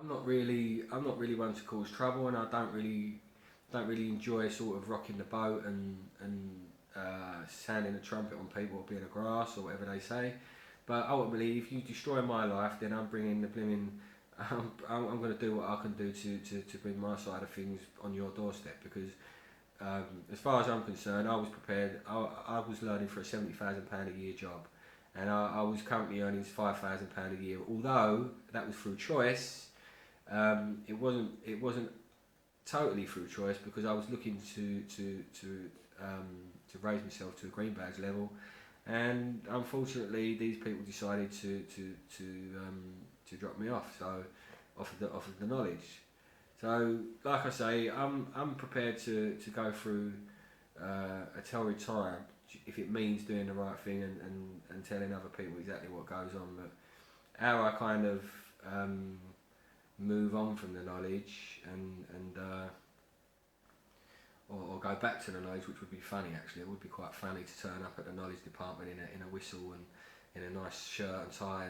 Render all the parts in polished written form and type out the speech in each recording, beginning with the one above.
I'm not really one to cause trouble, and I don't really enjoy sort of rocking the boat and sounding a trumpet on people or being a grass or whatever they say. But ultimately, if you destroy my life, then I'm bringing the blimmin'. I'm going to do what I can do to bring my side of things on your doorstep because as far as I'm concerned, I was prepared. I was learning for a £70,000 a year job, and I was currently earning £5,000 a year. Although that was through choice, it wasn't totally through choice because I was looking to raise myself to a green badge level, and unfortunately these people decided to drop me off. So off of the knowledge. So like I say, I'm prepared to go through until retire if it means doing the right thing and telling other people exactly what goes on. But how I kind of move on from the knowledge and or go back to the knowledge, which would be funny actually. It would be quite funny to turn up at the knowledge department in a whistle and in a nice shirt and tie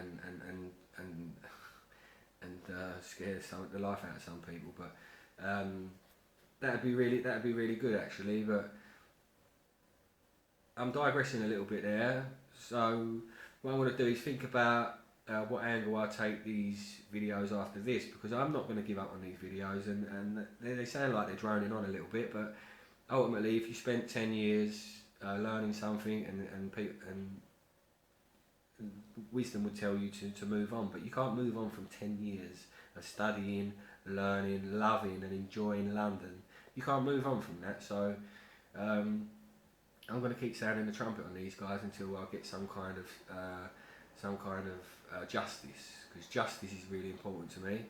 and scare the life out of some people. But that'd be really good actually. But I'm digressing a little bit there. So what I want to do is think about what angle I take these videos after this, because I'm not going to give up on these videos, and they sound like they're droning on a little bit, but ultimately if you spent 10 years learning something and wisdom would tell you to move on, but you can't move on from 10 years of studying, learning, loving and enjoying London. You can't move on from that. So I'm going to keep sounding the trumpet on these guys until I get some kind of justice, because justice is really important to me,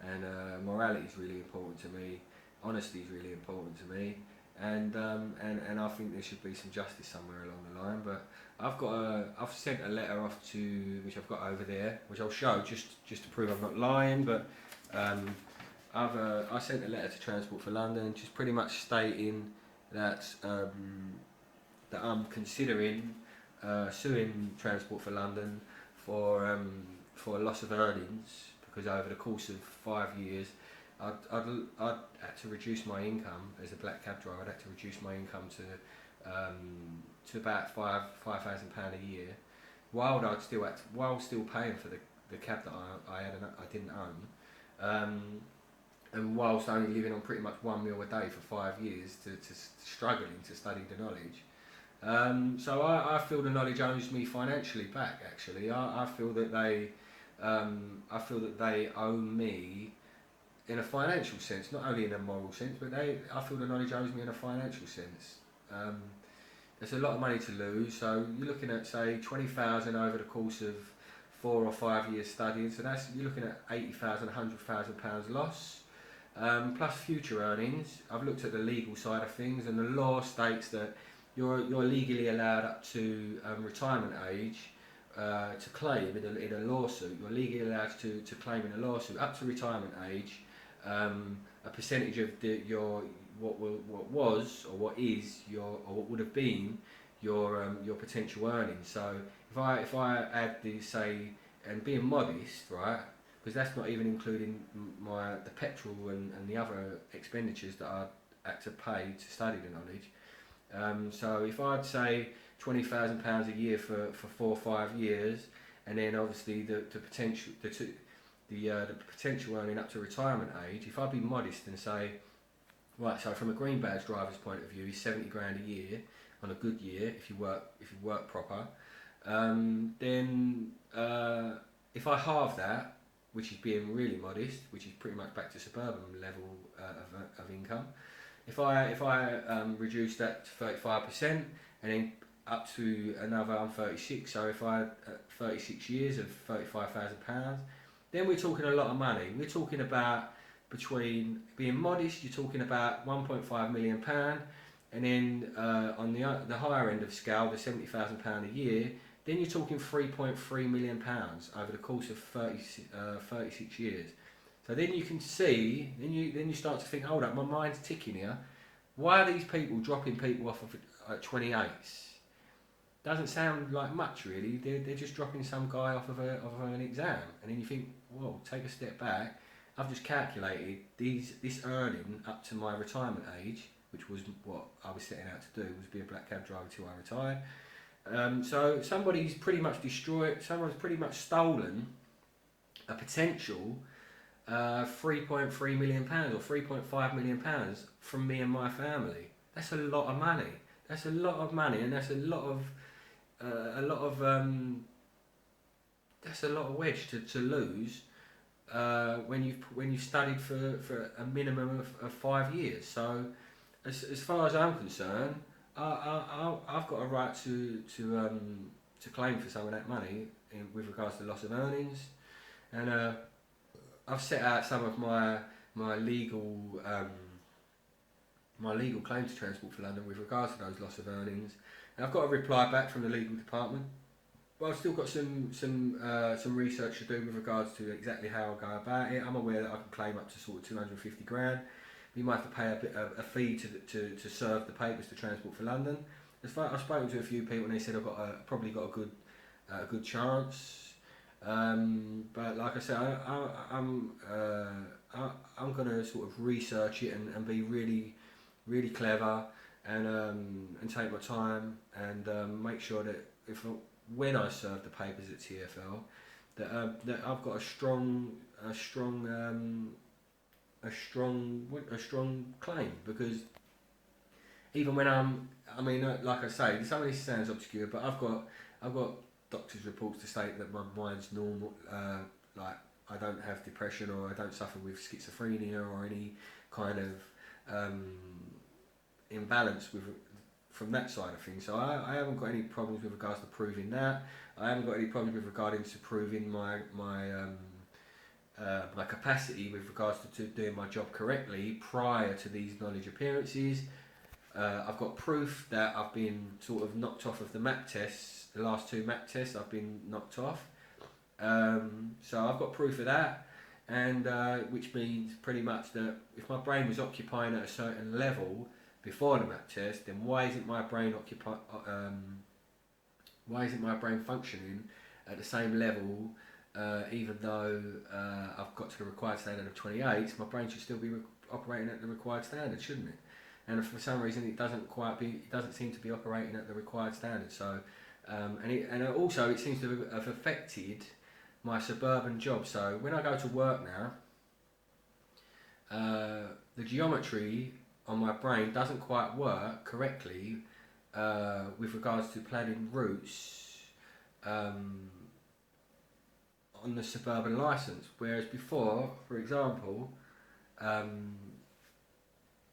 and morality is really important to me, honesty is really important to me, and I think there should be some justice somewhere along the line. But I've sent a letter off to, which I've got over there, which I'll show just to prove I'm not lying. But I sent a letter to Transport for London, just pretty much stating that that I'm considering suing Transport for London for a loss of earnings, because over the course of 5 years I'd had to reduce my income as a black cab driver. I'd had to reduce my income to about £5,000 a year, while still paying for the cab that I didn't own, and whilst only living on pretty much 1 meal a day for 5 years, to struggling to study the knowledge. So I feel the knowledge owes me financially back. Actually, I feel that they owe me in a financial sense, not only in a moral sense, but I feel the knowledge owes me in a financial sense. There's a lot of money to lose, so you're looking at say 20,000 over the course of 4 or 5 years studying. So you're looking at 80,000, £100,000 loss, plus future earnings. I've looked at the legal side of things, and the law states that you're legally allowed up to retirement age to claim in a lawsuit. You're legally allowed to claim in a lawsuit up to retirement age a percentage of what was or what is or what would have been your potential earnings. So if I add the say, and being modest, right, because that's not even including the petrol and the other expenditures that I had to pay to study the knowledge. So if I'd say £20,000 a year for 4 or 5 years, and then obviously the potential earning up to retirement age, if I'd be modest and say, right, so from a green badge driver's point of view, is 70 grand a year on a good year if you work proper. Then if I halve that, which is being really modest, which is pretty much back to suburban level of income. If I reduce that to 35% and then up to another, I'm 36, so if I had 36 years of £35,000, then we're talking a lot of money. We're talking about, between being modest, you're talking about £1.5 million, and then on the higher end of scale, the £70,000 a year, then you're talking £3.3 million over the course of 36 years. So then you can see, then you start to think, hold up, my mind's ticking here. Why are these people dropping people off of 28s? Doesn't sound like much really. They're just dropping some guy off of an exam, and then you think, whoa, take a step back I've just calculated this earning up to my retirement age, which was what I was setting out to do, was be a black cab driver till I retire. So somebody's pretty much destroyed, someone's pretty much stolen a potential £3.3 million or £3.5 million from me and my family. That's a lot of money. That's a lot of money, and that's a lot of that's a lot of wedge to lose when you've studied for a minimum of 5 years. So as far as I'm concerned, I've got a right to claim for some of that money with regards to loss of earnings, and I've set out some of my legal claim to Transport for London with regards to those loss of earnings. And I've got a reply back from the legal department, but I've still got some research to do with regards to exactly how I go about it. I'm aware that I can claim up to sort of 250 grand. You might have to pay a fee to serve the papers to Transport for London. I've spoken to a few people and they said I've probably got a good chance. But like I said, I'm going to sort of research it and be really clever and take my time and make sure that when I serve the papers at TfL, that I've got a strong claim, because even when like I say, some of this sounds obscure, but I've got doctors' reports to state that my mind's normal, like I don't have depression or I don't suffer with schizophrenia or any kind of imbalance from that side of things. So I haven't got any problems with regards to proving that. I haven't got any problems with regarding to proving my capacity with regards to doing my job correctly prior to these knowledge appearances. I've got proof that I've been sort of knocked off of the MAP tests, the last 2 MAP tests I've been knocked off. So I've got proof of that, and which means pretty much that if my brain was occupying at a certain level before the MAP test, then why isn't my brain functioning at the same level, even though I've got to the required standard of 28? My brain should still be operating at the required standard, shouldn't it? And for some reason it doesn't seem to be operating at the required standard. So and also it seems to have affected my suburban job. So when I go to work now, the geometry on my brain doesn't quite work correctly with regards to planning routes on the suburban licence. Whereas before, for example,